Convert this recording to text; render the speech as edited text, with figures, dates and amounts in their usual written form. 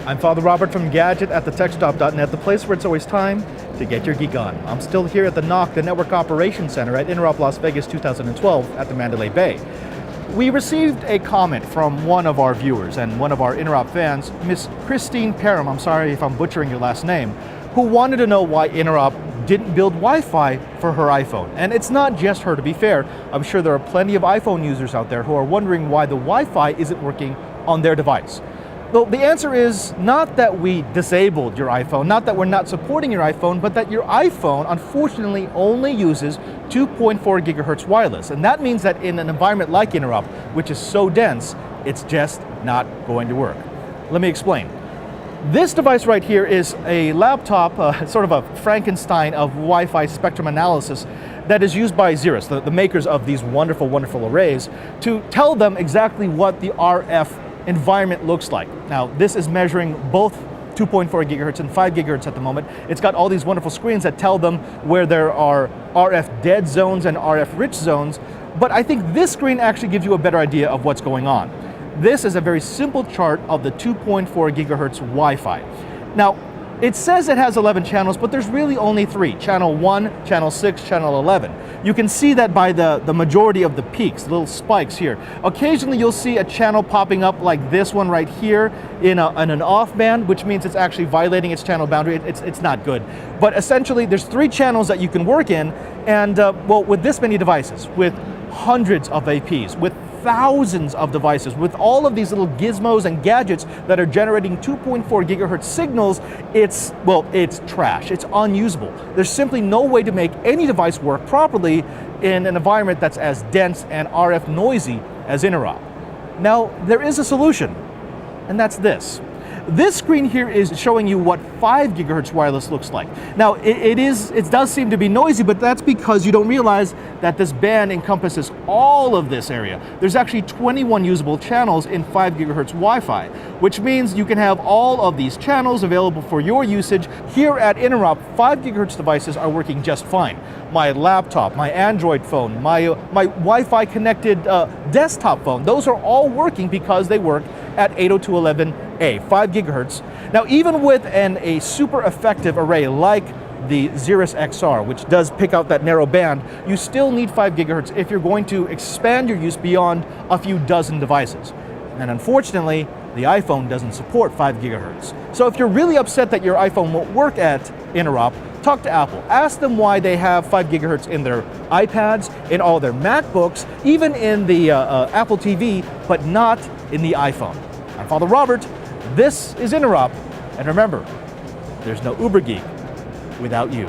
I'm Father Robert from Gadget at thetechstop.net, the place where it's always time to get your geek on. I'm still here at the NOC, the Network Operations Center at Interop Las Vegas 2012 at the Mandalay Bay. We received a comment from one of our viewers and one of our Interop fans, Miss Christine Parham, I'm sorry if I'm butchering your last name, who wanted to know why Interop didn't build Wi-Fi for her iPhone. And it's not just her, to be fair. I'm sure there are plenty of iPhone users out there who are wondering why the Wi-Fi isn't working on their device. Well, the answer is not that we disabled your iPhone, not that we're not supporting your iPhone, but that your iPhone unfortunately only uses 2.4 gigahertz wireless. And that means that in an environment like Interop, which is so dense, it's just not going to work. Let me explain. This device right here is a laptop, sort of a Frankenstein of Wi-Fi spectrum analysis that is used by Xeris, the makers of these wonderful, wonderful arrays, to tell them exactly what the RF environment looks like. Now, this is measuring both 2.4 gigahertz and 5 gigahertz at the moment. It's got all these wonderful screens that tell them where there are RF dead zones and RF rich zones, but I think this screen actually gives you a better idea of what's going on. This is a very simple chart of the 2.4 gigahertz Wi-Fi. Now, it says it has 11 channels, but there's really only 3. Channel 1, Channel 6, Channel 11. You can see that by the majority of the peaks, the little spikes here. Occasionally you'll see a channel popping up like this one right here in an off band, which means it's actually violating its channel boundary. It's not good. But essentially there's 3 channels that you can work in, and well, with this many devices, with hundreds of APs, with thousands of devices, with all of these little gizmos and gadgets that are generating 2.4 gigahertz signals, it's trash. It's unusable. There's simply no way to make any device work properly in an environment that's as dense and RF noisy as Interop. Now, there is a solution, and that's this. This screen here is showing you what 5 gigahertz wireless looks like. Now, it does seem to be noisy, but that's because you don't realize that this band encompasses all of this area. There's actually 21 usable channels in 5 gigahertz Wi-Fi, which means you can have all of these channels available for your usage. Here at Interop, 5 gigahertz devices are working just fine. My laptop, my Android phone, my Wi-Fi connected desktop phone, those are all working because they work at 802.11a, 5 gigahertz. Now, even with a super effective array like the Xeris XR, which does pick out that narrow band, you still need 5 gigahertz if you're going to expand your use beyond a few dozen devices. And unfortunately, the iPhone doesn't support 5 gigahertz. So if you're really upset that your iPhone won't work at Interop, talk to Apple. Ask them why they have 5 gigahertz in their iPads, in all their MacBooks, even in the Apple TV, but not in the iPhone. I'm Father Robert. This is Interop. And remember, there's no Uber Geek without you.